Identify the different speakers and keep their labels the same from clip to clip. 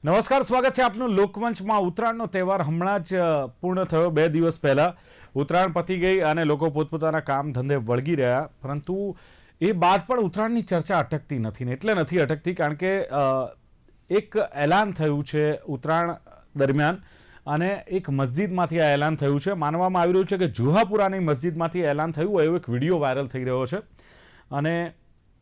Speaker 1: નમસ્કાર, સ્વાગત છે આપનું લોકમંચમાં। ઉત્તરાયણનો તહેવાર હમણાં જ પૂર્ણ થયો। 2 દિવસ પહેલા ઉત્તરાયણ પતી ગઈ અને લોકો પોતપોતાના કામ ધંધે વળગી રહ્યા, પરંતુ એ બાદ પણ ઉત્તરાયણની ચર્ચા અટકતી નથી ને એટલે નથી અટકતી કારણ કે એક એલાન થયું છે ઉત્તરાયણ દરમિયાન અને એક મસ્જિદમાંથી આ એલાન થયું છે। માનવામાં આવી રહ્યું છે કે જુહાપુરાની મસ્જિદમાંથી એલાન થયું હોય એવો એક વિડીયો વાયરલ થઈ રહ્યો છે અને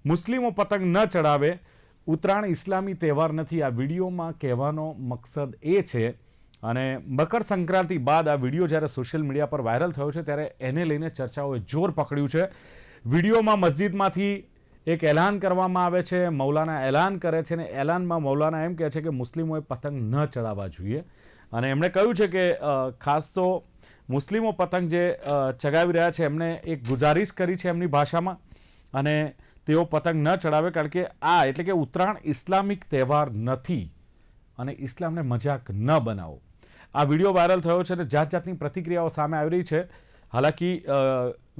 Speaker 1: મુસ્લિમો પતંગ ન ચડાવે, ઉત્તરાયણ ઇસ્લામી તહેવાર નથી, આ વિડીયોમાં કહેવાનો મકસદ એ છે। અને મકર સંક્રાંતિ બાદ આ વિડીયો જ્યારે સોશિયલ મીડિયા પર વાયરલ થયો છે ત્યારે એને લઈને ચર્ચાઓએ જોર પકડ્યું છે। વિડીયોમાં મસ્જિદમાંથી એક એલાન કરવામાં આવે છે, મૌલાના એલાન કરે છે ને એલાનમાં મૌલાના એમ કહે છે કે મુસ્લિમોએ પતંગ ન ચડાવવા જોઈએ અને એમણે કહ્યું છે કે ખાસ તો મુસ્લિમો પતંગ જે ચગાવી રહ્યા છે એમણે એક ગુજારિશ કરી છે એમની ભાષામાં અને તેઓ પતંગ ન ચડાવે કારણ કે આ એટલે કે ઉત્તરાયણ ઇસ્લામિક તહેવાર નથી અને ઇસ્લામને મજાક ન બનાવો। આ વિડીયો વાયરલ થયો છે અને જાત જાતની પ્રતિક્રિયાઓ સામે આવી રહી છે। હાલાકી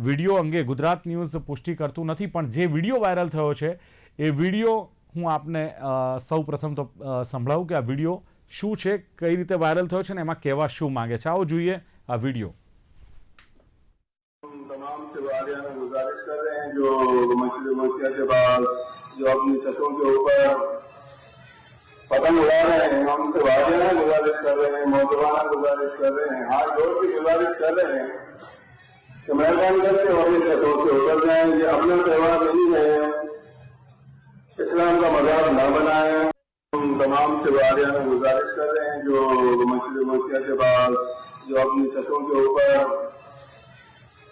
Speaker 1: વિડીયો અંગે ગુજરાત ન્યૂઝ પુષ્ટિ કરતું નથી, પણ જે વિડીયો વાયરલ થયો છે એ વિડીયો હું આપને સૌ પ્રથમ તો સંભળાવું કે આ વિડીયો શું છે, કઈ રીતે વાયરલ થયો છે ને એમાં કહેવા શું માંગે છે। આવો જોઈએ આ વિડીયો।
Speaker 2: तमाम तिवारियों में गुजारिश कर रहे हैं जो मस्जिद मोतिया के बाद जो अपनी छतों के ऊपर पतंग उड़ा रहे हैं, हम तिवारियों में गुजारिश कर रहे हैं, नौजवान गुजारिश कर रहे हैं, हाथ जोड़ की गुजारिश कर रहे हैं कि मेहरबानी करके अपनी छतों से उतर जाएं। ये अपना त्यौहार नहीं है, इस्लाम का मजाक न बनाएं। हम तमाम तिवारियों में गुजारिश कर रहे हैं जो मस्जिद मोतिया के बाद जो अपनी छतों के ऊपर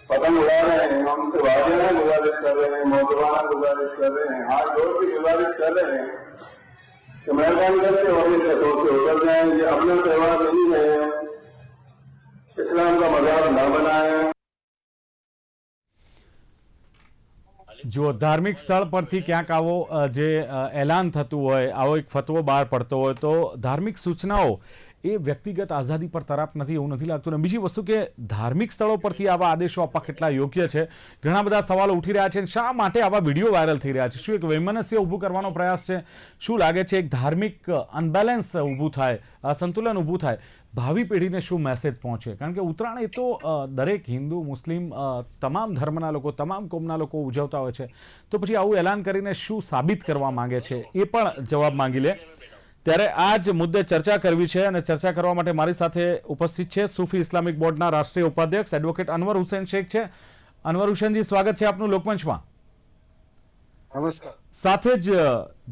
Speaker 2: पतंग उड़ा रहे हैं, हम तिवारियों में गुजारिश कर रहे हैं, नौजवान गुजारिश कर रहे हैं, हाथ जोड़ की गुजारिश कर रहे हैं कि मेहरबानी करके अपनी छतों से उतर जाएं। ये अपना त्यौहार नहीं है, इस्लाम का मजाक न बनाएं।
Speaker 1: જો ધાર્મિક સ્થળ પરથી ક્યાંક આવો જે એલાન થતું હોય, આવો એક ફતવો બહાર પડતો હોય તો ધાર્મિક સૂચનાઓ એ વ્યક્તિગત આઝાદી પર તરાપ નથી એવું નથી લાગતું। અને બીજી વસ્તુ કે ધાર્મિક સ્થળો પરથી આવા આદેશો આપવા કેટલા યોગ્ય છે, ઘણા બધા સવાલો ઉઠી રહ્યા છે। શા માટે આવા વિડીયો વાયરલ થઈ રહ્યા છે? શું એક વૈમનસ્ય ઊભું કરવાનો પ્રયાસ છે? શું લાગે છે એક ધાર્મિક અનબેલેન્સ ઊભું થાય, અસંતુલન ઊભું થાય? ભાવિ પેઢીને શું મેસેજ પહોંચે? કારણ કે ઉત્તરાયણ એ તો દરેક હિન્દુ મુસ્લિમ તમામ ધર્મના લોકો, તમામ કોમના લોકો ઉજવતા હોય છે, તો પછી આવું એલાન કરીને શું સાબિત કરવા માંગે છે એ પણ જવાબ માંગી લે। ત્યારે આ જ મુદ્દે ચર્ચા કરવી છે અને ચર્ચા કરવા માટે મારી સાથે ઉપસ્થિત છે સૂફી ઇસ્લામિક બોર્ડના રાષ્ટ્રીય ઉપાધ્યક્ષ એડવોકેટ અનવર હુસેન શેખ છે। અનવર હુસેનજી, સ્વાગત છે આપનું લોકમંચમાં।
Speaker 3: નમસ્કાર।
Speaker 1: સાથે જ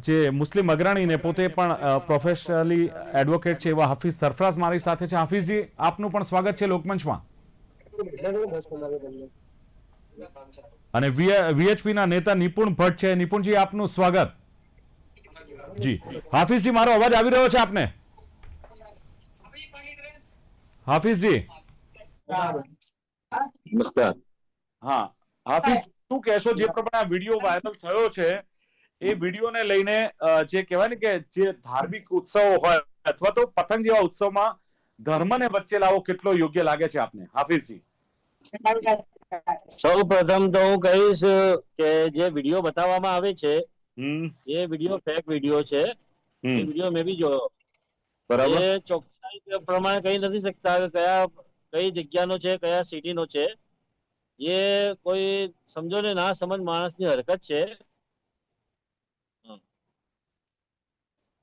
Speaker 1: જે મુસ્લિમ અગ્રણીને પોતે પણ પ્રોફેશનલી એડવોકેટ છે એવા હાફિઝ સરફરાઝ મારી સાથે છે। હાફિઝજી, આપનું પણ સ્વાગત છે લોકમંચમાં। અને વીએચપીના નેતા નિપુણ ભટ્ટ છે। નિપુણજી, આપનું સ્વાગત। જી હાફિઝજી, મારો અવાજ આવી રહ્યો છે આપને? હાફિઝજી,
Speaker 3: નમસ્કાર।
Speaker 1: હા હાફિઝ, શું કહેશો જે પ્રમાણે આ વિડીયો વાયરલ થયો છે એ વિડીયોને લઈને જે કહેવાય ને કે જે ધાર્મિક ઉત્સવો હોય અથવા તો પતંગ જેવા ઉત્સવમાં ધર્મને વચ્ચે લાવો કેટલો યોગ્ય લાગે છે આપને? હાફિઝજી,
Speaker 3: સૌ પ્રથમ તો હું કહીશ કે જે વિડીયો બતાવવામાં આવે છે એ વિડીયો ફેક વિડીયો છે। એ વિડીયો મેં બી જોયો।
Speaker 1: બરાબર।
Speaker 3: એ ચોકસાઈ પ્રમાણે કહી નથી શકતા કે કઈ જગ્યાનો છે, કયા સિટીનો છે। એ કોઈ સમજો ને ના સમજ માણસની હરકત છે।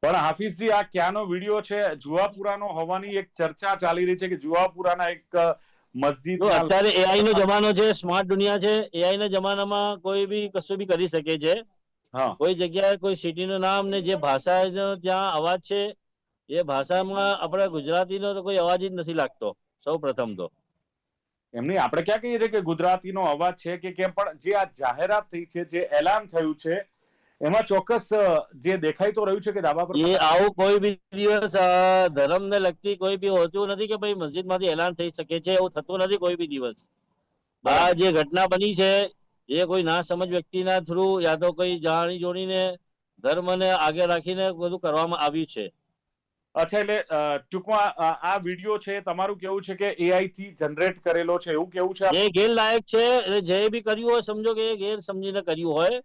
Speaker 1: પણ હાફિઝજી, આ ક્યાંનો વિડીયો છે? જુહાપુરાનો હોવાની એક ચર્ચા ચાલી રહી છે કે જુહાપુરાના એક મસ્જિદ
Speaker 3: અત્યારે એઆઈ નો જમાનો છે, સ્માર્ટ દુનિયા છે। એઆઈ ના જમાનામાં કોઈ બી કશું બી કરી શકે છે।
Speaker 1: હા,
Speaker 3: કોઈ જગ્યાએ કોઈ સિટીનું નામ ને જે ભાષા ત્યાં અવાજ છે એ ભાષામાં આપણે ગુજરાતીનો તો કોઈ અવાજ જ નથી લાગતો સૌ પ્રથમ તો।
Speaker 1: એમની આપણે ક્યાં કહીએ છીએ કે ગુજરાતીનો અવાજ છે કે કેમ, પણ જે આ જાહેરાત થઈ છે, જે એલાન થયું છે એમાં ચોક્કસ જે દેખાઈ તો રહ્યું છે કે ધાબા પર
Speaker 3: એ આવું કોઈ બી દિવસ ધર્મને લગતી કોઈ બી હોતું નથી કે ભાઈ મસ્જિદમાંથી એલાન થઈ શકે છે, એવું થતું નથી કોઈ બી દિવસ। આ જે ઘટના બની છે એ કોઈ ના સમજ વ્યક્તિના થ્રુ યા તો કોઈ જાણી જોડીને ધર્મને આગે રાખીને બધું કરવામાં આવ્યું છે।
Speaker 1: અચ્છા, એટલે ટૂંકમાં આ વિડીયો છે તમારું કેવું છે કે એઆઈ થી જનરેટ કરેલો છે એવું કેવું છે?
Speaker 3: એ ગેરલાયક છે, એટલે જે બી કર્યું હોય સમજો કે એ ગેર સમજીને કર્યું હોય,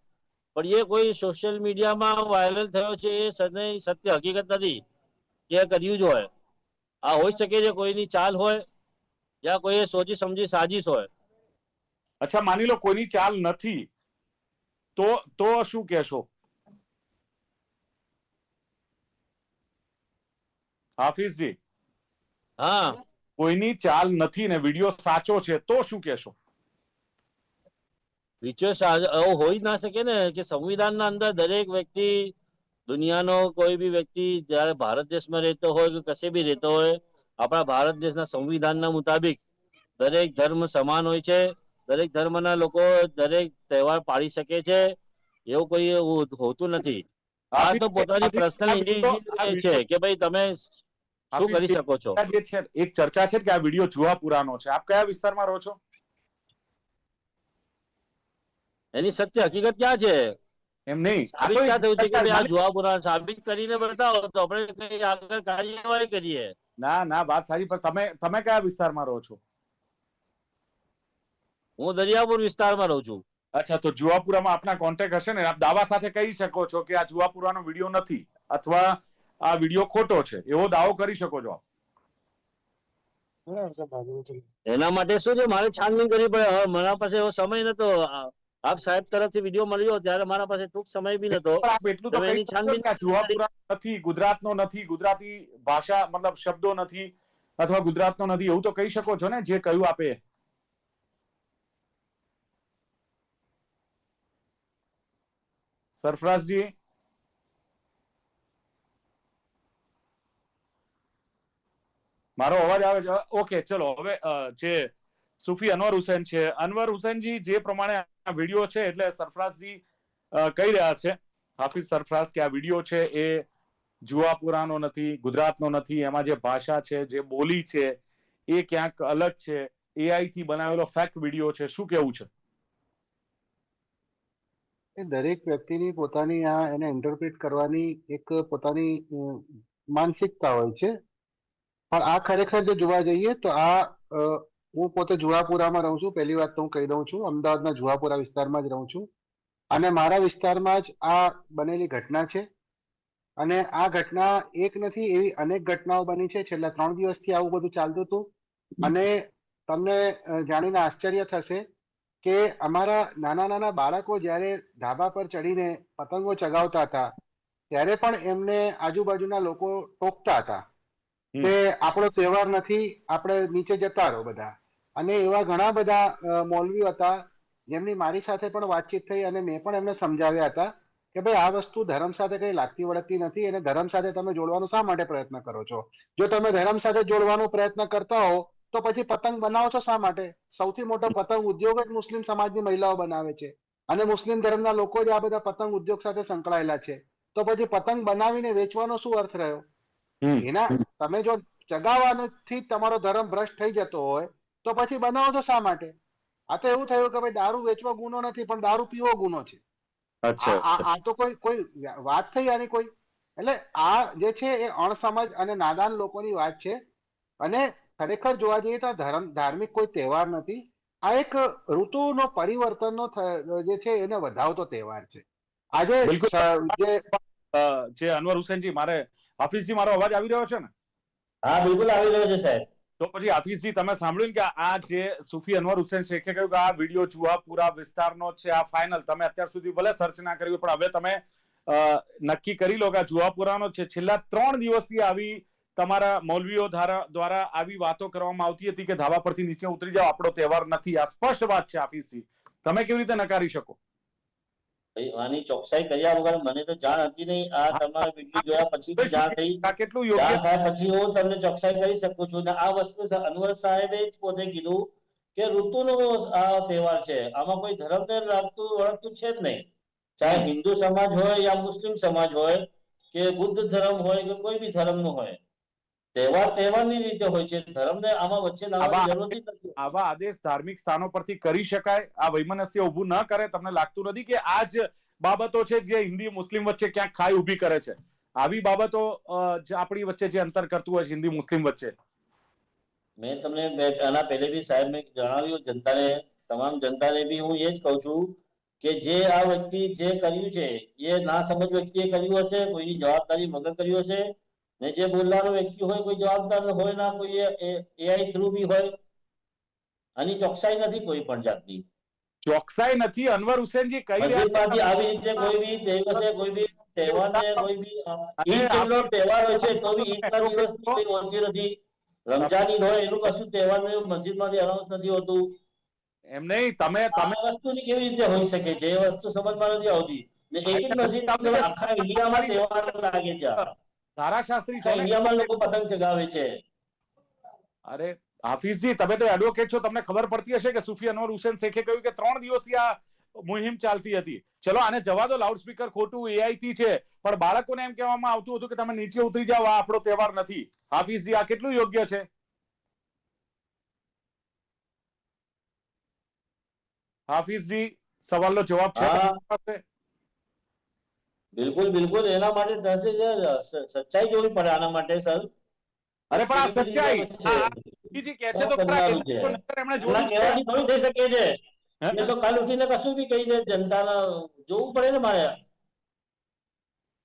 Speaker 3: પણ એ કોઈ સોશિયલ મીડિયામાં વાયરલ થયો છે એ સત્ય હકીકત નથી। એ કર્યું જ હોય. આ હોઈ શકે છે કોઈની ચાલ હોય યા કોઈ સોચી સમજી સાજીશ હોય.
Speaker 1: અચ્છા, માની લો કોઈની ચાલ નથી, તો શું કહેશો? હાફિઝજી,
Speaker 3: હા,
Speaker 1: કોઈની ચાલ નથી ને વિડીયો સાચો છે તો શું કહેશો?
Speaker 3: એવું હોઈ ના શકે ને કે સંવિધાનના અંદર દરેક વ્યક્તિ, દુનિયાનો કોઈ બી વ્યક્તિ જયારે ભારત દેશમાં રહેતો હોય કે કશે બી રહેતો હોય, આપણા ભારત દેશના સંવિધાનના મુતાબિક દરેક ધર્મ સમાન હોય છે. દરેક ધર્મના લોકો દરેક તહેવાર પાળી શકે છે. એવું કોઈ હોતું નથી. આ તો પોતાની પર્સનલ ઇન્ડિવિજ્યુઅલ છે કે ભાઈ તમે શું કરી શકો છો.
Speaker 1: જે છે એક ચર્ચા છે કે આ વિડીયો જુહાપુરાનો છે. આપ કયા વિસ્તારમાં રહો છો?
Speaker 3: એની સત્ય હકીકત ક્યાં છે?
Speaker 1: એમ નહીં,
Speaker 3: સાબિત ક્યાં થયું છે કે ભાઈ આ જુહાપુરા? સાબિત કરીને બતાવો તો આપણે કઈ આગળ કાર્યવાહી કરીએ.
Speaker 1: ના, વાત સારી, પણ તમે કયા વિસ્તારમાં રહો છો?
Speaker 3: હું દરિયાપુર વિસ્તારમાં રહું છું.
Speaker 1: અચ્છા, તો જુહાપુરામાં આપના કોન્ટેક્ટ હશે ને? આપ દાવા સાથે કહી શકો છો કે આ જુહાપુરાનો વિડીયો નથી અથવા આ વિડીયો ખોટો છે, એવો દાવો કરી શકો છો.
Speaker 3: એના માટે શું છે, મારે છાનબીન કરવી પડે. હવે મારા પાસે એવો સમય નતો. આપ સાહેબ તરફથી વિડીયો મળ્યો ત્યારે મારા પાસે ટૂંક સમય બી નતો.
Speaker 1: આપ એટલું તો કહી શકો કે આ જુહાપુરા નથી, ગુજરાતનો નથી, ગુજરાતી ભાષા મતલબ શબ્દો નથી અથવા ગુજરાતનો નથી, એવું તો કહી શકો છો ને જે કહ્યું આપે? સરફરાઝજી, મારો અવાજ આવે છે? ઓકે, ચલો હવે જે સુફી અનવર હુસૈન છે, અનવર હુસૈનજી, જે પ્રમાણે આ વિડીયો છે એટલે સરફરાઝજી કહી રહ્યા છે, હાફિઝ સરફરાઝ, કે આ વિડીયો છે એ જુહાપુરાનો નથી, ગુજરાતનો નથી, એમાં જે ભાષા છે, જે બોલી છે એ ક્યાંક અલગ છે, એઆઈ થી બનાવેલો ફેક વિડીયો છે. શું કેવું છે?
Speaker 4: એ દરેક વ્યક્તિની પોતાની એને ઇન્ટરપ્રિટ કરવાની એક પોતાની માનસિકતા હોય છે. પણ આ ખરેખર જો જોવા જઈએ તો હું પોતે જુહાપુરામાં રહું છું. પહેલી વાત તો હું કહી દઉં છું, અમદાવાદના જુહાપુરા વિસ્તારમાં જ રહું છું અને મારા વિસ્તારમાં જ આ બનેલી ઘટના છે. અને આ ઘટના એક નથી, એવી અનેક ઘટનાઓ બની છે. છેલ્લા 3 દિવસથી આવું બધું ચાલતું હતું. અને તમને જાણીને આશ્ચર્ય થશે કે અમારા નાના નાના બાળકો જ્યારે ધાબા પર ચડીને પતંગો ચગાવતા હતા ત્યારે પણ એમને આજુબાજુના લોકો ટોકતા હતા કે આપણો તહેવાર નથી, આપણે નીચે જતા રહો બધા. અને એવા ઘણા બધા મૌલવીઓ હતા જેમની મારી સાથે પણ વાતચીત થઈ અને મેં પણ એમને સમજાવ્યા હતા કે ભાઈ આ વસ્તુ ધર્મ સાથે કઈ લાગતી વળગતી નથી અને ધર્મ સાથે તમે જોડવાનો શા માટે પ્રયત્ન કરો છો? જો તમે ધર્મ સાથે જોડવાનો પ્રયત્ન કરતા હો તો પછી પતંગ બનાવો છો શા માટે? સૌથી મોટો પતંગ ઉદ્યોગ જ મુસ્લિમ સમાજની મહિલાઓ બનાવે છે અને મુસ્લિમ ધર્મના લોકો જ આ બધા પતંગ ઉદ્યોગ સાથે સંકળાયેલા છે. તો પછી પતંગ બનાવીને વેચવાનો શું અર્થ રહ્યો? એના તમે જો ચગાવવાથી તમારો ધર્મ ભ્રષ્ટ થઈ જતો હોય તો પછી બનાવો તો શા માટે? આ તો એવું થયું કે ભાઈ દારૂ વેચવો ગુનો નથી પણ દારૂ પીવો ગુનો છે. આ તો કોઈ વાત થઈ આની કોઈ? એટલે આ જે છે એ અણસમજ અને નાદાન લોકોની વાત છે. અને ખરેખર જોવા જઈએ તો ધાર્મિક કોઈ તહેવાર નથી. આ એક ઋતુનો પરિવર્તનનો જે છે એને વધાવતો તહેવાર છે. આજે
Speaker 1: જે અનવર હુસૈનજી, હાફિઝજી, મારો અવાજ આવી રહ્યો છે ને?
Speaker 3: હા, બિલકુલ આવી રહ્યો છે સાહેબ.
Speaker 1: તો પછી હાફિઝજી, તમે સાંભળ્યું કે આ જે સુફી અનવર હુસૈન શેખે કહ્યું કે આ વિડીયો જુહાપુરા વિસ્તારનો છે, આ ફાઇનલ. તમે અત્યાર સુધી ભલે સર્ચ ના કર્યું પણ હવે તમે નક્કી કરી લો કે આ જુહાપુરાનો છે. છેલ્લા 3 દિવસથી આવી તમારા મૌલવીઓ દ્વારા આવી વાતો કરવામાં આવતી હતી કે ધાબા પરથી નીચે ઉતરી જાઓ, આપણો તહેવાર નથી. આ સ્પષ્ટ વાત છે હાફિઝજી, તમે કેવી રીતે નકારી શકો?
Speaker 3: આની ચોકસાઈ કર્યા વગર મને તો જાણ હતી નહીં. આ તમારા વિડીયો જોયા પછી જાણ થઈ.
Speaker 1: કેટલું યોગ્ય
Speaker 3: પછી હું તમને ચોકસાઈ કરી શકું છું. આ વસ્તુ અનવર સાહેબે જ પોતે કીધું કે ઋતુનો આ તહેવાર છે, આમાં કોઈ ધર્મને લાગતું વળગતું છે જ નહીં. ચાહે હિન્દુ સમાજ હોય યા મુસ્લિમ સમાજ હોય કે બુદ્ધ ધર્મ હોય કે કોઈ બી ધર્મનો હોય, તહેવાર તહેવારની રીતે હોય છે. ધર્મને આમાં વચ્ચે લાવવાની જરૂર નથી.
Speaker 1: આવા આદેશ ધાર્મિક સ્થાનો પરથી કરી શકાય? આ વૈમનસ્ય ઊભું ન કરે? તમને લાગતું નથી કે આ જ બાબતો છે જે હિન્દી મુસ્લિમ વચ્ચે ક્યાંક ખાઈ ઊભી કરે છે? આવી બાબતો આપણી વચ્ચે જે અંતર કરતું હોય છે હિન્દી મુસ્લિમ વચ્ચે.
Speaker 3: મેં તમને આના પહેલે બી સાહેબ મેં જણાવ્યું જનતાને, તમામ જનતાને બી હું એ જ કહું છું કે જે આ વ્યક્તિ જે કર્યું છે એ ના સમજ વ્યક્તિએ કર્યું હશે, કોઈની જવાબદારી વગર કર્યું હશે. ને જે બોલનારો વ્યક્તિ હોય કોઈ જવાબદાર હોય ના કોઈ એઆઈ થ્રુ બી હોય, આની ચોકસાઈ નથી કોઈ પણ જાતની.
Speaker 1: ચોકસાઈ નથી. અનવર હુસેનજી કહી રહ્યા
Speaker 3: મસ્જિદમાંથી
Speaker 1: છે
Speaker 3: આવી રીતે કોઈ બી દિવસે કોઈ બી તહેવારને કોઈ બી
Speaker 1: અને
Speaker 3: ઈદ જેટલો તહેવાર હોય છે તો બી ઈદના દિવસની કોઈ હોતી નથી. રમજાન ઈદ હોય એનું કશું તહેવાર મસ્જિદમાંથી અનાઉન્સ નથી હોતું.
Speaker 1: એમ નહીં, તમે
Speaker 3: આ વસ્તુની કેવી રીતે હોઈ શકે છે એ વસ્તુ સમજમાં નથી આવતી. ને એક જ મસ્જિદ
Speaker 1: તમને
Speaker 3: આખા ઇન્ડિયામાં તહેવાર લાગે છે.
Speaker 1: ધારાશાસ્ત્રી છો
Speaker 3: આખા
Speaker 1: ને?
Speaker 3: ઇન્ડિયામાં લોકો પતંગ ચગાવે છે.
Speaker 1: અરે હાફિઝજી, તમે તો એડવોકેટ છો, તમને ખબર પડતી હશે કે સુફી અનવર હુસેન શેખે કહ્યું કે 3 દિવસથી આ મુહિમ ચાલતી હતી. ચલો આને જવા દો, લાઉડસ્પીકર ખોટું એઆઈ થી છે, પણ બાળકોને એમ કહેવામાં આવતું હતું કે તમે નીચે ઉતરી જાઓ, આ આપણો તહેવાર નથી. હાફિઝજી, આ કેટલું યોગ્ય છે? હાફિઝજી, સવાલનો જવાબ છે
Speaker 3: હા.
Speaker 1: તમારી પાસે?
Speaker 3: બિલકુલ બિલકુલ, એના માટે થશે છે, સચ્ચાઈ જોવી પડે આના માટે સર.
Speaker 1: અરે પણ આ
Speaker 3: કેવી રીતે
Speaker 1: સચ્ચાઈ,
Speaker 3: છે?
Speaker 1: હાફિઝજી કહે છે
Speaker 3: કોણ
Speaker 1: તો ખરા,
Speaker 3: કરનારું છે?
Speaker 1: એમણે
Speaker 3: એમના
Speaker 1: જોયું છે.
Speaker 3: કહેવાથી થોડી થઈ શકે છે.
Speaker 1: હે?
Speaker 3: એ તો કાલ ઉઠીને કશું બી કહી દે, જનતાને જોવું પડે ને મારે.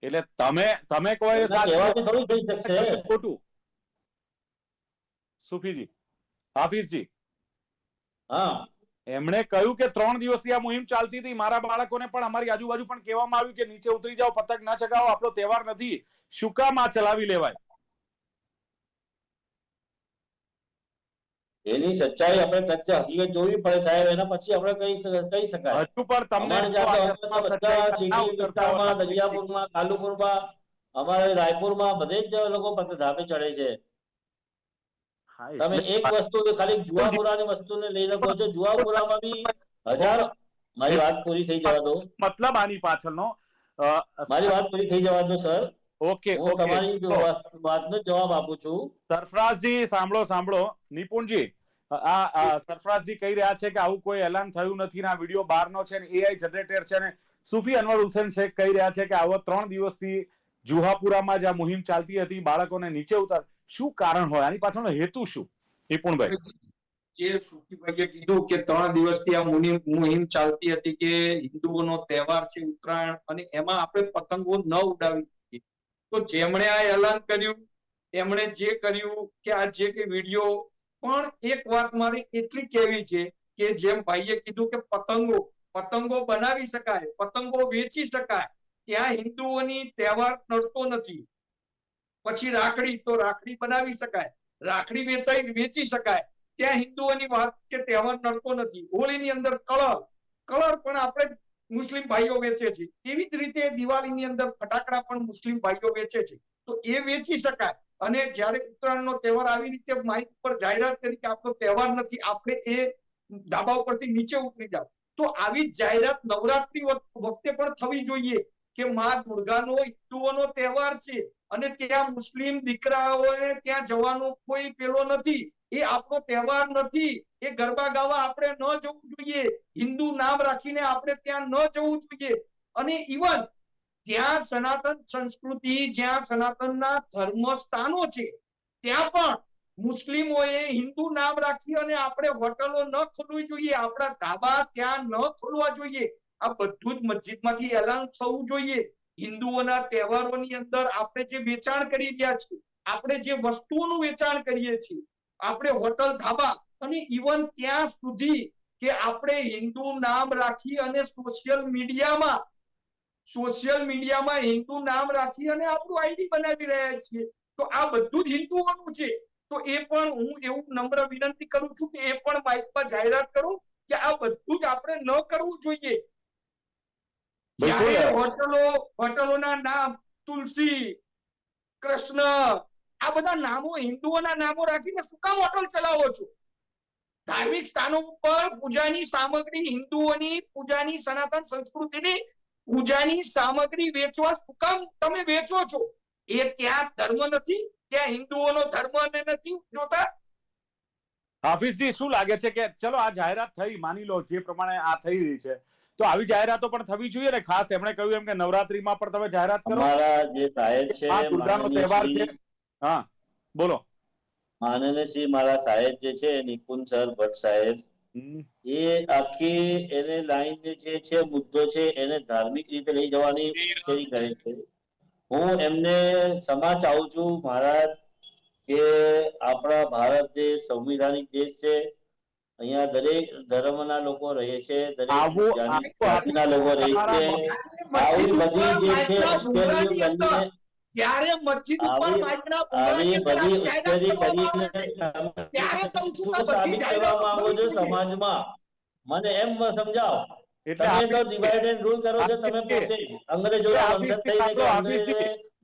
Speaker 1: એટલે તમે કહો એ
Speaker 3: એમના
Speaker 1: સાચું,
Speaker 3: કહેવાથી થોડું થઈ શકશે.
Speaker 1: ખોટું? સુફીજી, હાફિઝજી,
Speaker 3: હા,
Speaker 1: એમણે કહ્યું કે 3 દિવસથી આ મુહિમ ચાલતી હતી. મારા બાળકોને પણ, અમારી આજુબાજુ પણ કહેવામાં આવ્યું કે નીચે ઉતરી જાઓ, પતંગ ના ચગાવો, આપણો તહેવાર નથી. શું કામ આ ચલાવી લેવાય?
Speaker 3: એની સચ્ચાઈ આપણે હકીકત જોવી પડે સાહેબ, એના પછી આપણે કહી શકાય.
Speaker 1: હજુ પણ તમને
Speaker 3: અમારી
Speaker 1: જો આ
Speaker 3: જાતે
Speaker 1: ચશ્મા
Speaker 3: બધા
Speaker 1: સચ્ચાઈના ના
Speaker 3: ચીખલી
Speaker 1: ઉતરતા
Speaker 3: વિસ્તારમાં,
Speaker 1: હોય,
Speaker 3: દરિયાપુરમાં, કાલુપુરમાં, અમારે રાયપુરમાં બધે જ લોકો ધાબે ચડે છે.
Speaker 1: હા,
Speaker 3: તમે
Speaker 1: એટલે
Speaker 3: એક વસ્તુ ખાલી જુવાપુરાની વસ્તુને લઈને કહો છો, જુવાપુરામાં બી હજારો. મારી વાત પૂરી થઈ જવા દો.
Speaker 1: મતલબ આની પાછળનો
Speaker 3: મારી વાત પૂરી થઈ જવા દો સર.
Speaker 1: ઓકે
Speaker 3: હું
Speaker 1: ઓકે,
Speaker 3: તમારી વાતનો જવાબ આપું છું.
Speaker 1: સરફરાઝજી સાંભળો. નિપુણજી, સરફરાઝજી કહી રહ્યા છે કે આવું કોઈ એલાન થયું નથી, આ વિડીયો બહારનો છે ને એઆઈ જનરેટર છે. ને સુફી અનવર હુસેન શેખ કહી રહ્યા છે કે આવો 3 દિવસથી જુહાપુરામાં જે મુહિમ ચાલતી હતી, બાળકોને નીચે ઉતાર. શું કારણ હોય આની પાછળનો હેતુ શું, નિપુણભાઈ?
Speaker 5: જે સુફીભાઈએ કીધું કે 3 દિવસથી આ મુહિમ ચાલતી હતી કે હિન્દુઓનો તહેવાર છે ઉત્તરાયણ, અને એમાં આપણે પતંગો ન ઉડાવી શકીએ. તો જેમણે આ એલાન કર્યું, એમણે જે કર્યું કે આ જે કે વિડીયો, પણ એક વાત મારી એટલી કહેવી છે કે જેમ ભાઈએ કીધું કે પતંગો બનાવી શકાય, પતંગો વેચી શકાય, ત્યાં હિન્દુઓની તહેવાર નડતો નથી. પછી રાખડી, તો રાખડી બનાવી શકાય, રાખડી વેચી શકાય, ત્યાં હિન્દુઓની વાત કે તહેવાર નડતો નથી. હોળીની અંદર કલર પણ આપણે મુસ્લિમ ભાઈઓ વેચે છે. એવી જ રીતે દિવાળીની અંદર ફટાકડા પણ મુસ્લિમ ભાઈઓ વેચે છે, તો એ વેચી શકાય. અને જ્યારે ઉત્તરાયણનો તહેવાર આવી રીતે માઇક પર જાહેરાત કરી કે આપણો તહેવાર નથી, આપણે એ ધાબા ઉપરથી નીચે ઉતરી જાવ, તો આવી જાહેરાત નવરાત્રી વખતે પણ થવી જોઈએ કે માં દુર્ગાનો હિન્દુઓનો તહેવાર છે અને ત્યાં મુસ્લિમ દીકરાઓને ત્યાં જવાનો કોઈ પેલો નથી, એ આપણો તહેવાર નથી, એ ગરબા ગાવા આપણે ન જવું જોઈએ, હિન્દુ નામ રાખીને આપણે ત્યાં ન જવું જોઈએ. અને ઇવન ત્યાં સનાતન સંસ્કૃતિ, જ્યાં સનાતનના ધર્મ સ્થાનો છે, ત્યાં પણ મુસ્લિમોએ હિન્દુ નામ રાખી અને આપણે હોટલો ન ખોલવી જોઈએ, આપણા ધાબા ત્યાં ન ખોલવા જોઈએ. આ બધું જ મસ્જિદમાંથી એલાન થવું જોઈએ. હિન્દુઓના તહેવારોની અંદર આપણે જે વેચાણ કરી રહ્યા છીએ, આપણે જે વસ્તુઓનું વેચાણ કરીએ છીએ, આપણે હોટલ, ધાબા, અને ઇવન ત્યાં સુધી કે આપણે હિન્દુ નામ રાખી અને સોશિયલ મીડિયામાં હિન્દુ નામ રાખી અને આપણું આઈડી બનાવી રહ્યા છીએ. તો આ બધું જ હિન્દુઓનું છે. તો એ પણ હું એવું નમ્ર વિનંતી કરું છું કે એ પણ માઇક પર જાહેરાત કરું કે આ બધું જ આપણે ન કરવું જોઈએ. જ્યારે હોટલોના નામ તુલસી, કૃષ્ણ, આ બધા નામો, હિન્દુઓના નામો રાખીને શું કામ હોટલ ચલાવો છો? ધાર્મિક સ્થાનો ઉપર પૂજાની સામગ્રી, હિન્દુઓની પૂજાની, સનાતન સંસ્કૃતિની પૂજાની સામગ્રી વેચવા શું કામ તમે વેચો છો? એ ત્યાં ધર્મ નથી, ત્યાં હિન્દુઓનો ધર્મ નથી જોતા.
Speaker 1: હાફિઝજી, શું લાગે છે કે ચલો આ જાહેરાત થઈ, માની લો જે પ્રમાણે આ થઈ રહી છે, તો આવી જાહેરાતો પણ થવી જોઈએ ને? ખાસ એમણે કહ્યું એમ કે નવરાત્રીમાં પણ તમે જાહેરાત કરો.
Speaker 3: અમારા જે સાહેબ છે,
Speaker 1: આ દુર્ગાનો તહેવાર છે. હા, બોલો.
Speaker 3: માનનીય શ્રી મારા સાહેબ જે છે, નિપુણ સર ભટ્ટ સાહેબ, એ આખી એને લાઈન જે છે, મુદ્દો છે, એને ધાર્મિક રીતે લઈ જવાની તૈયારી કરે છે. હું એમને ક્ષમા ચાહું છું મહારાજ કે આપણા ભારત દેશ સંવિધાનિક દેશ છે. અહીંયા દરેક ધર્મના લોકો રહે છે, દરેક
Speaker 1: આવું
Speaker 3: જાતિના લોકો રહે છે. આવી બધી જે છે ઉશ્કેરીઓ કરીને
Speaker 5: જ્યારે મસ્જિદ ઉપર
Speaker 3: આવી
Speaker 5: માઇકના
Speaker 3: આવી
Speaker 5: ભૂંગળાની અંદર
Speaker 3: બધી
Speaker 5: જાહેરાત
Speaker 3: ઉશ્કેરી
Speaker 5: કરવામાં
Speaker 3: કરીને
Speaker 5: આવે છે,
Speaker 3: તમે
Speaker 5: ત્યારે કહું છું
Speaker 3: શું
Speaker 5: કે બધી
Speaker 3: સાબિત કરવા
Speaker 5: જાહેરાતો
Speaker 3: માંગો છો
Speaker 5: થવી જોઈએ.
Speaker 3: સમાજમાં? મને એમ સમજાવો.
Speaker 1: એટલે
Speaker 3: તમે તો
Speaker 1: હાફિઝજી,
Speaker 3: ડિવાઇડ એન્ડ રૂલ કરો છો તમે પોતે અંગ્રેજોના વંશજ થઈને કે અંગ્રેજે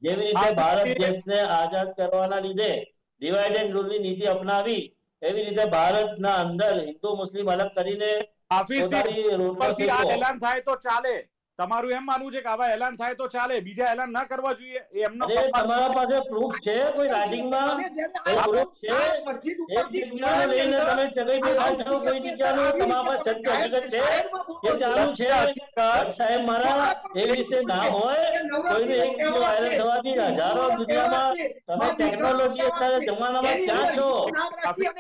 Speaker 3: જેવી રીતે ભારત દેશને આઝાદ કરવાના લીધે ડિવાઇડ એન્ડ રૂલની નીતિ અપનાવી, એવી રીતે ભારતના અંદર હિન્દુ મુસ્લિમ અલગ કરીને પોતાની રોટલો
Speaker 1: પરથી આ
Speaker 3: શેકો.
Speaker 1: એલાન થાય તો ચાલે. તમારું એમ માનવું છે કે આવા એલાન થાય તો ચાલે, બીજા એલાન ના કરવા જોઈએ? એ એમનો
Speaker 3: અરે તમારા પાસે પ્રૂફ છે કોઈ રાઇટિંગમાં?
Speaker 5: અને જ્યારે
Speaker 3: કોઈ
Speaker 5: આ
Speaker 3: પ્રૂફ છે?
Speaker 5: આ મસ્જિદ
Speaker 3: એક
Speaker 5: ઉપરથી
Speaker 3: જગ્યાને
Speaker 5: ભૂંગળાની
Speaker 3: લઈને
Speaker 5: અંદર
Speaker 3: તમે ચગઈ
Speaker 5: આ
Speaker 3: બેઠા છો કોઈ
Speaker 5: લાઉડસ્પીકરની અંદર
Speaker 3: જગ્યાનું
Speaker 5: આવી
Speaker 3: તમારા
Speaker 5: રીતે
Speaker 3: પાસે
Speaker 5: તમે
Speaker 3: સત્ય હકીકત છે?
Speaker 5: જાહેરમાં બોલો
Speaker 3: એ
Speaker 5: છો.
Speaker 3: જાણવું છે ભટ્ટ સાહેબ મારા? એવી રીતે ના હોય. કોઈને એક વિડીયો વાયરલ થવાથી હજારો દુનિયામાં તમે ટેકનોલોજી અત્યારે જમાનામાં ક્યાં છો?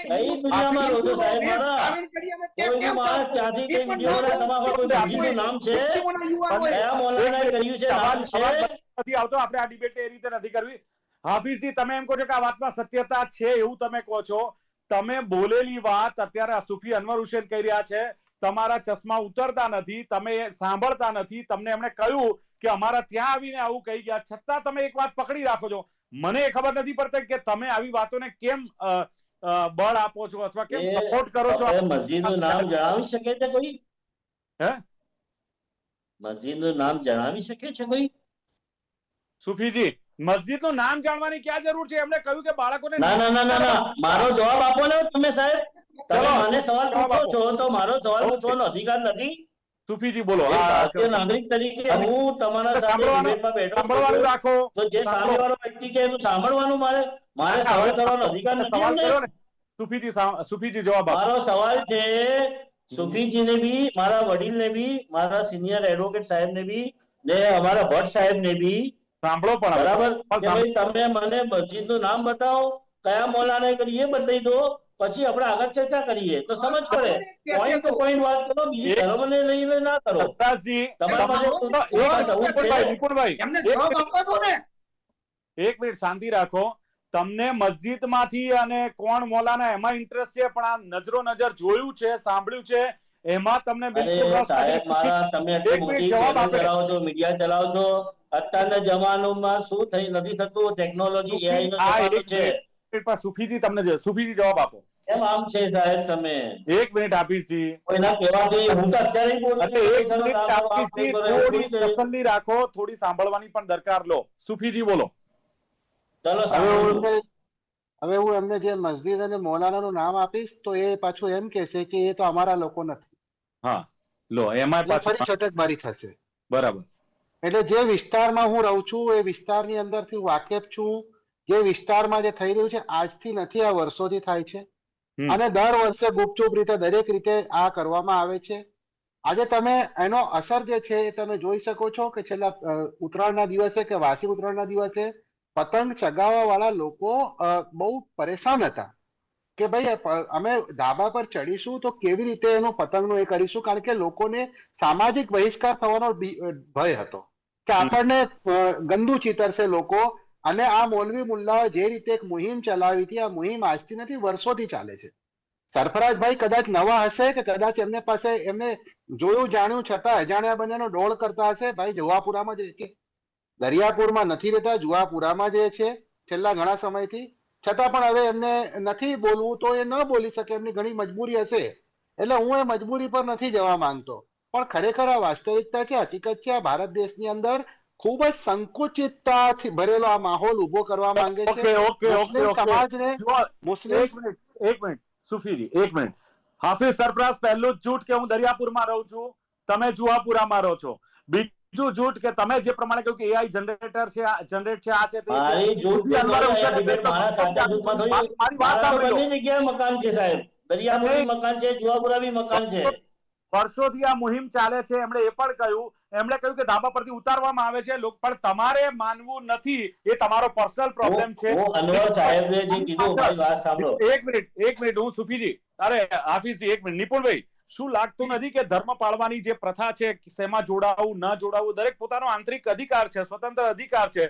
Speaker 3: કઈ દુનિયામાં રહો છો સાહેબ મારા? કોઈ બી માણસ ક્યાંથી કઈ વિડીયો બનાવે? તમારા કોઈ મસ્જિદનું નામ છે? કયા મૌલાનાએ કર્યું છે? નામ છે?
Speaker 1: નથી આવતો. આપણે આ ડિબેટ એ રીતે નથી કરવી. હાફિઝજી, તમે એમ કહો છો કે આ વાતમાં સત્યતા છે એવું તમે કહો છો. તમે બોલેલી વાત અત્યારે સુફી અનવર હુસેન કહી રહ્યા છે. તમારા ચશ્મા ઉતરતા નથી, તમે સાંભળતા નથી. તમને એમણે કહ્યું કે અમારા ત્યાં આવીને આવું કહી ગયા, છતાં તમે એક વાત પકડી રાખો છો. મને એ ખબર નથી પડતી કે તમે આવી વાતોને કેમ બળ આપો છો અથવા કેમ સપોર્ટ કરો છો.
Speaker 3: મસ્જિદનું નામ જણાવી શકે છે કોઈ?
Speaker 1: હે,
Speaker 3: મસ્જિદનું નામ જણાવી શકે છે કોઈ?
Speaker 1: સુફીજી, મસ્જિદનું નામ જાણવાની ક્યાં જરૂર છે? એમણે કહ્યું કે બાળકોને
Speaker 3: ના ના ના ના ના, મારો જવાબ આપો ને તમે સાહેબ. તમે
Speaker 1: ચલો,
Speaker 3: મને સવાલ
Speaker 1: જવાબ
Speaker 3: પૂછો
Speaker 1: આપો.
Speaker 3: છો તો મારો સવાલ
Speaker 1: ઓકે.
Speaker 3: પૂછવાનો અધિકાર નથી?
Speaker 1: સુફીજી બોલો.
Speaker 3: એક
Speaker 1: હા,
Speaker 3: ભારતીય
Speaker 1: ચલો.
Speaker 3: નાગરિક તરીકે હું તમારા સાથે
Speaker 1: સાંભળવાનું
Speaker 3: ડિબેટમાં બેઠો
Speaker 1: સાંભળવાનું
Speaker 3: છું,
Speaker 1: રાખો.
Speaker 3: તો જે સામેવાળો વ્યક્તિ કે એનું સાંભળવાનું મારે સવાલ કરવાનો અધિકાર નથી
Speaker 1: સવાલ
Speaker 3: અમને?
Speaker 1: કર્યો ને સુફીજી, સુફીજી જવાબ આપો.
Speaker 3: મારો સવાલ છે સુફીજીને બી, મારા વડીલને બી, મારા સિનિયર એડવોકેટ સાહેબને બી, ને અમારા ભટ્ટ સાહેબને બી,
Speaker 1: સાંભળો પણ હવે.
Speaker 3: બરાબર
Speaker 1: પણ
Speaker 3: કે ભાઈ તમે મને મસ્જિદનું નામ બતાવો, કયા મૌલાનાએ કરી એ બતાવી દો, પછી આપણે આગળ ચર્ચા કરીએ તો સમજ પડે. પોઈન્ટ ટુ પોઈન્ટ વાત કરો, બીજી ધર્મને લઈને ના કરો.
Speaker 1: સરદારજી,
Speaker 3: તમારા પાસે
Speaker 1: નિપુણભાઈ,
Speaker 5: એમને જવાબ આપવા દો ને.
Speaker 1: એક મિનિટ શાંતિ રાખો. તમને મસ્જિદમાંથી અને કોણ મૌલાના એમાં ઇન્ટરેસ્ટ છે, પણ આ નજરો નજર જોયું છે, સાંભળ્યું છે, એમાં તમને બિલકુલ
Speaker 3: અરે
Speaker 1: રસ
Speaker 3: સાહેબ
Speaker 1: નથી.
Speaker 3: મારા, તમે
Speaker 1: એક
Speaker 3: એટલી
Speaker 1: મિનિટ
Speaker 3: મોટી
Speaker 1: જવાબ
Speaker 3: ચેનલ
Speaker 1: આપે.
Speaker 3: ચલાવો છો, મીડિયા ચલાવો છો, અત્યારના જમાનામાં શું થઈ નથી થતું, ટેકનોલોજી એઆઈ નો જમાનો છે.
Speaker 1: સુફીજી, તમને સુફીજી જવાબ આપો.
Speaker 3: કેમ આમ છે સાહેબ તમે?
Speaker 1: એક મિનિટ હાફિઝજી,
Speaker 3: કોઈના કહેવાથી હું તો અત્યારે બોલું
Speaker 1: એટલે
Speaker 3: છું,
Speaker 1: એક મિનિટ હાફિઝજી, થોડી તસલ્લી રાખો, થોડી સાંભળવાની પણ દરકાર લો. સુફીજી બોલો.
Speaker 3: ચલો
Speaker 4: હવે
Speaker 3: સાંભળું.
Speaker 4: હું એમને જે મસ્જિદ અને મૌલાનાનું નામ આપીશ તો એ પાછું એમ કહેશે કે એ તો અમારા લોકો નથી.
Speaker 1: હા, લો એમાં
Speaker 4: એટલે
Speaker 1: પાછું
Speaker 4: ફરી છટકબારી થશે.
Speaker 1: બરાબર.
Speaker 4: એટલે જે વિસ્તારમાં હું રહું છું એ વિસ્તારની અંદરથી હું વાકેફ છું. જે વિસ્તારમાં જે થઈ રહ્યું છે આજથી નથી, આ વર્ષોથી થાય છે.
Speaker 1: હમ.
Speaker 4: અને દર વર્ષે ગુપચુપ રીતે દરેક રીતે આ કરવામાં આવે છે. આજે તમે એનો અસર જે છે એ તમે જોઈ શકો છો કે છેલ્લા ઉત્તરાયણના દિવસે કે વાસી ઉત્તરાયણના દિવસે પતંગ ચગાવવા વાળા લોકો બહુ પરેશાન હતા કે ભાઈ અમે ધાબા પર ચડીશું તો કેવી રીતે એનું પતંગનું એ કરીશું, કારણ કે લોકોને સામાજિક બહિષ્કાર થવાનો ભય હતો કે આપણને ગંદુ ચીતરશે લોકો. અને આ મૌલવી મુલ્લાઓ જે રીતે એક મુહિમ ચલાવી હતી, આ મુહિમ આજથી નથી વર્ષોથી ચાલે છે. સરફરાજભાઈ કદાચ નવા હશે કે કદાચ એમને પાસે એમને જોયું જાણ્યું છતાં અજાણ્યા બંનેનો ડોળ કરતા હશે. ભાઈ જુહાપુરામાં જ રહેતી, દરિયાપુરમાં નથી રહેતા, જુહાપુરામાં જે છે છેલ્લા ઘણા સમયથી. છતાં પણ હવે એમને નથી બોલવું તો એ ન બોલી શકે, એમની ઘણી મજબૂરી હશે. એટલે હું એ મજબૂરી પર નથી જવા માંગતો, પણ ખરેખર આ વાસ્તવિકતા છે, હકીકત છે. આ ભારત દેશની અંદર ખૂબ જ સંકુચિતતાથી ભરેલો આ માહોલ ઉભો કરવા માંગે છે. મુસ્લિમ સમાજને મુસ્લિમ
Speaker 1: એક મિનિટ સુફીજી, એક મિનિટ. હાફિઝ સરફરાઝ, પહેલું જ જૂઠ કે હું દરિયાપુરમાં રહું છું, તમે જુહાપુરામાં રહો છો. બીજું જૂઠ કે તમે જે પ્રમાણે કહ્યું કે એઆઈ જનરેટર છે, જનરેટ છે, આ છે, તે
Speaker 3: મારી જૂઠ
Speaker 1: છે.
Speaker 3: મારા સાચા જૂઠમાં થોડી.
Speaker 1: મારી વાત
Speaker 3: મારા તો
Speaker 1: સાંભળી લો.
Speaker 3: બંને જગ્યાએ મકાન છે સાહેબ, દરિયાપુર બી મકાન છે, જુહાપુરા બી મકાન છે.
Speaker 1: વર્ષોથી આ મુહિમ ચાલે છે. એમણે એ પણ કહ્યું, એમણે કહ્યું કે ધાબા પરથી ઉતારવામાં આવે છે, પણ તમારે માનવું નથી, એ તમારો પર્સનલ પ્રોબ્લેમ છે.
Speaker 3: હું અનવર સાહેબે જે કીધું, મારી વાત સાંભળો.
Speaker 1: એક મિનિટ હું સુફીજી, અરે હાફિઝજી, એક મિનિટ. નિપુણભાઈ, શું લાગતું નથી કે ધર્મ પાળવાની જે પ્રથા છે, શેમાં જોડાવું ન જોડાવું, દરેક પોતાનો આંતરિક અધિકાર છે, સ્વતંત્ર અધિકાર છે.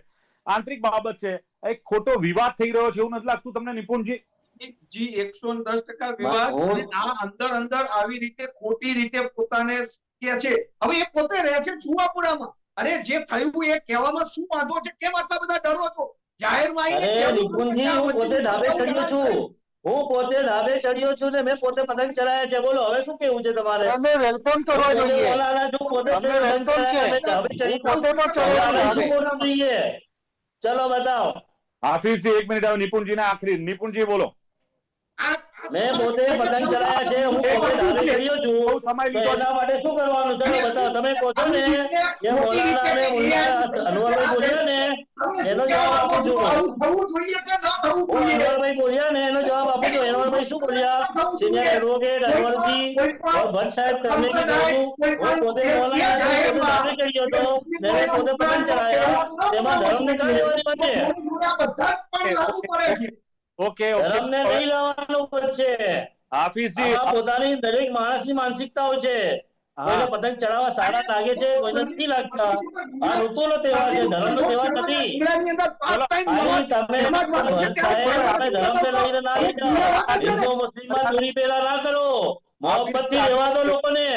Speaker 1: આંતરિક બાબત છે, એક ખોટો વિવાદ થઈ રહ્યો છે એવું નથી લાગતું તમને નિપુણજી?
Speaker 5: જી 110% વિવાદ અને આ અંદર આવી રીતે ખોટી રીતે પોતાને કે છે. હવે એ પોતે રહે છે જુવાપુરામાં. અરે જે થયું એ કહેવામાં શું વાંધો છે? કેમ આટલા બધા ડરો છો? જાહેરમાં આવીને
Speaker 3: અરે નિકુંજજી, હું પોતે ધાબે ચડ્યો છું. હું પોતે ધાબે ચડ્યો છું ને મેં પોતે પતંગ ચડાયા છે. બોલો હવે શું કેવું છે તમારે?
Speaker 4: તમે વેલકમ કરવા
Speaker 3: પોતે
Speaker 4: જોઈએ.
Speaker 3: બોલાના છું, પોતે
Speaker 4: તમને
Speaker 3: પતંગ
Speaker 4: welcome છે.
Speaker 3: ચડાયા, મેં ધાબે ચડી
Speaker 4: હું પોતે પણ ચડ્યો છું
Speaker 3: તમારે
Speaker 4: ધાબે.
Speaker 3: શું બોલવું જોઈએ? ચલો બતાવો.
Speaker 1: હાફિઝજી 1 મિનિટ, હવે નિપુણજીના આખરી. નિપુણજી બોલો.
Speaker 3: મેં પોતે પતંગ ચડાયા છે, હું પોતે ધાબે ચડ્યો છું.
Speaker 1: બહુ સમય
Speaker 3: તો
Speaker 1: લીધો છે.
Speaker 3: એના માટે શું કરવાનું? ચલો બતાવો. તમે કહો છો ને કે મોલાના અને મુલ્લા અનવરભાઈ બોલ્યા ને એનો જવાબ આપું છું.
Speaker 5: થવું જોઈએ કે ન થવું
Speaker 3: હું
Speaker 5: જોઈએ?
Speaker 3: અનવરભાઈ બોલ્યા ને એનો જવાબ આપું છું. અનવરભાઈ શું બોલ્યા? સિનિયર એડવોકેટ અનવરજી और भट्ट साहब करने की कहूं, वो પોતે મોલાના છે, પોતે ધાબે ચડ્યો હતો ને મેં પોતે પતંગ ચડાયા. તેમાં ધર્મને કઈ લેવાની વચ્ચે?
Speaker 5: બધા પણ લાગુ પડે છે.
Speaker 1: ઓકે
Speaker 3: ધર્મને નહીં લાવવાનું વચ્ચે.
Speaker 1: હાફિઝજી,
Speaker 3: આમાં પોતાની દરેક માણસની માનસિકતા હોય છે. કોઈને પતંગ ચડાવવા સારા લાગે છે, કોઈને નથી લાગતા. આ ઋતુનો તહેવાર છે, ધર્મનો તહેવાર નથી.
Speaker 5: ઇંગ્લેન્ડની અંદર પાર્ટ ટાઈમ
Speaker 3: આની તમે
Speaker 5: એમાં જ વાત છે.
Speaker 3: સાહેબ, આપણે ધર્મને લઈને ના લઈ જાઓ. હિન્દુ મુસ્લિમમાં દૂરી પેલા ના કરો. મોહબ્બતથી રહેવા દો લોકોને.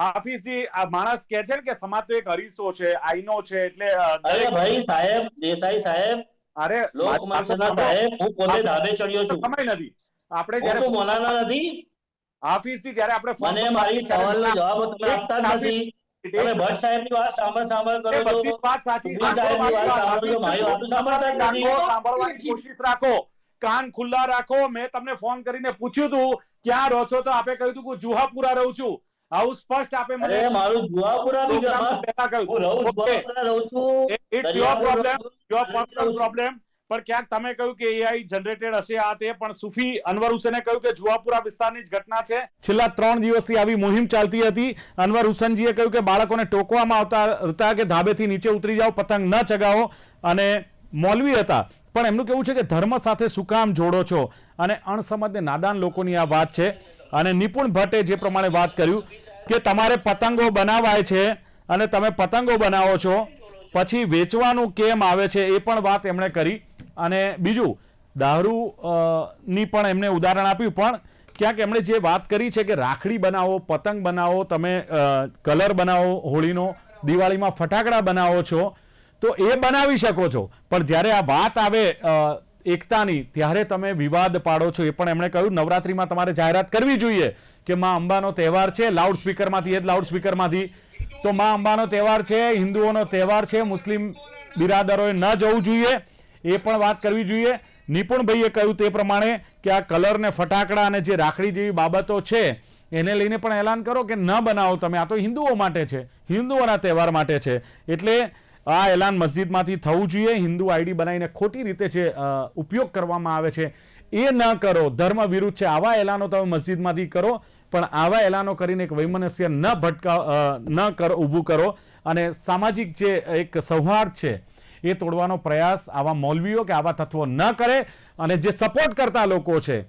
Speaker 1: હાફિઝજી, આ માણસ કહે છે ને કે સમાજ તો એક અરીસો છે, આઈનો છે, એટલે
Speaker 3: અરે ભાઈ સાહેબ, દેસાઈ સાહેબ,
Speaker 1: અરે
Speaker 3: લોકમંચના સાહેબ, હું પોતે ધાબે ચડ્યો છું.
Speaker 1: સમય નથી. આપણે
Speaker 3: હું શું
Speaker 1: જ્યારે
Speaker 3: મોલાના નથી?
Speaker 1: હાફિઝજી, જ્યારે આપણે ફોન
Speaker 3: મને
Speaker 1: પર
Speaker 3: મારી
Speaker 1: વાત કરી
Speaker 3: સવાલનો જવાબ તમે આપતા જ નથી. તમે ભટ્ટ સાહેબની વાત સાંભળ કરો
Speaker 1: એ
Speaker 3: છો,
Speaker 1: બધી જ વાત સાચી.
Speaker 3: સુધીર સાહેબની વાત સાંભળો છો, મારી વાત સાંભળતા જ નથી.
Speaker 1: સાંભળવાની કોશિશ રાખો, કાન ખુલ્લા રાખો. મેં તમને ફોન કરીને પૂછ્યું હતું ક્યાં રહો છો, તો આપે કહ્યું હતું કે જુહાપુરા રહું છું. આવું સ્પષ્ટ આપે મને
Speaker 3: અરે મારું જુહાપુરા બી
Speaker 1: પ્રોગ્રામ પહેલા કહ્યું.
Speaker 3: હું રહું
Speaker 1: Okay.
Speaker 3: જુહાપુરા રહું છું.
Speaker 1: It's your problem, your
Speaker 3: Dariyapur
Speaker 1: personal
Speaker 3: રહું છું.
Speaker 1: problem. પણ ક્યાંક તમે કહ્યું કે AI જનરેટેડ હશે આ તે, પણ સુફી અનવર હુસેને કહ્યું કે જુહાપુરા વિસ્તારની જ ઘટના છે. છેલ્લા 3 દિવસથી આવી મુહિમ ચાલતી હતી. અનવર હુસેનજીએ કહ્યું કે બાળકોને ટોકવામાં આવતા હતા કે ધાબેથી નીચે ઉતરી જાઓ, પતંગ ન ચગાવો, અને મૌલવી હતા. પણ એમનું કેવું છે કે ધર્મ સાથે શું કામ જોડો છો? અને અણસમજને નાદાન લોકોની આ વાત છે. અને નિપુણ ભટ્ટે જે પ્રમાણે વાત કર્યું કે તમારે પતંગો બનાવાય છે અને તમે પતંગો બનાવો છો, પછી વેચવાનું કેમ આવે છે એ પણ વાત એમણે કરી. અને બીજું દારૂ ની પણ એમને ઉદાહરણ આપ્યું. પણ ક્યાંક એમણે જે વાત કરી છે કે રાખડી બનાવો, પતંગ બનાવો, તમે કલર બનાવો હોળીનો, દિવાળીમાં ફટાકડા બનાવો છો, તો એ બનાવી શકો છો, પણ જ્યારે આ વાત આવે એકતાની ત્યારે તમે વિવાદ પાડો છો. એ પણ એમણે કહ્યું નવરાત્રીમાં તમારે જાહેરાત કરવી જોઈએ કે માં અંબાનો તહેવાર છે, લાઉડ સ્પીકરમાંથી, એ જ લાઉડ સ્પીકરમાંથી, તો માં અંબાનો તહેવાર છે, હિન્દુઓનો તહેવાર છે, મુસ્લિમ બિરાદરોએ ન જવું જોઈએ, એ પણ વાત કરવી જોઈએ. નિપુણભાઈએ કહ્યું તે પ્રમાણે કે આ કલર ને ફટાકડા અને જે રાખડી જેવી બાબતો છે એને લઈને પણ એલાન કરો કે ન બનાવો તમે, આ તો હિન્દુઓ માટે છે, હિન્દુઓના તહેવાર માટે છે. એટલે આ એલાન મસ્જિદમાંથી થવું જોઈએ. હિન્દુ આઈડી બનાવીને ખોટી રીતે જે ઉપયોગ કરવામાં આવે છે એ ન કરો, ધર્મ વિરુદ્ધ છે. આવા એલાનો તમે મસ્જિદમાંથી કરો, પણ આવા એલાનો કરીને એક વૈમનસ્ય ન ઊભું કરો, અને સામાજિક જે એક સૌહાર્દ છે એ તોડવાનો પ્રયાસ આવા મૌલવીઓ કે આવા તત્વો ન કરે. અને જે સપોર્ટ કરતા લોકો છે,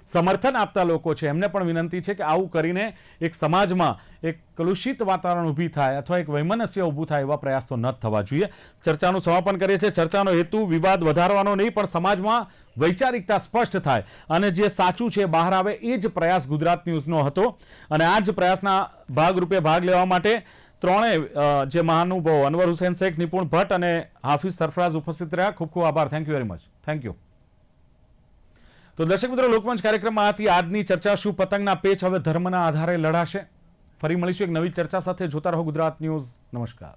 Speaker 1: સમર્થન આપતા લોકો છે, એમને પણ વિનંતી છે કે આવું કરીને એક સમાજમાં એક કલુષિત વાતાવરણ ઊભી થાય અથવા એક વૈમનસ્ય ઊભું થાય એવા પ્રયાસ તો ન થવા જોઈએ. ચર્ચાનું સમાપન કરીએ છીએ. ચર્ચાનો હેતુ વિવાદ વધારવાનો નહીં, પણ સમાજમાં વૈચારિકતા સ્પષ્ટ થાય અને જે સાચું છે બહાર આવે, એ જ પ્રયાસ ગુજરાત ન્યૂઝનો હતો. અને આ જ પ્રયાસના ભાગરૂપે ભાગ લેવા માટે ત્રણેય જે મહાનુભાવો અનવર હુસેન શેખ, નિપુણ ભટ્ટ અને હાફિઝ સરફરાઝ ઉપસ્થિત રહ્યા. ખૂબ ખૂબ આભાર. Thank you very much. Thank you. તો દર્શક મિત્રો, લોકમંચ કાર્યક્રમમાં હતી આજની ચર્ચા. શું પતંગના પેચ હવે ધર્મના આધારે લડાશે? ફરી મળીશું એક નવી ચર્ચા સાથે. જોતા રહો ગુજરાત ન્યૂઝ. નમસ્કાર.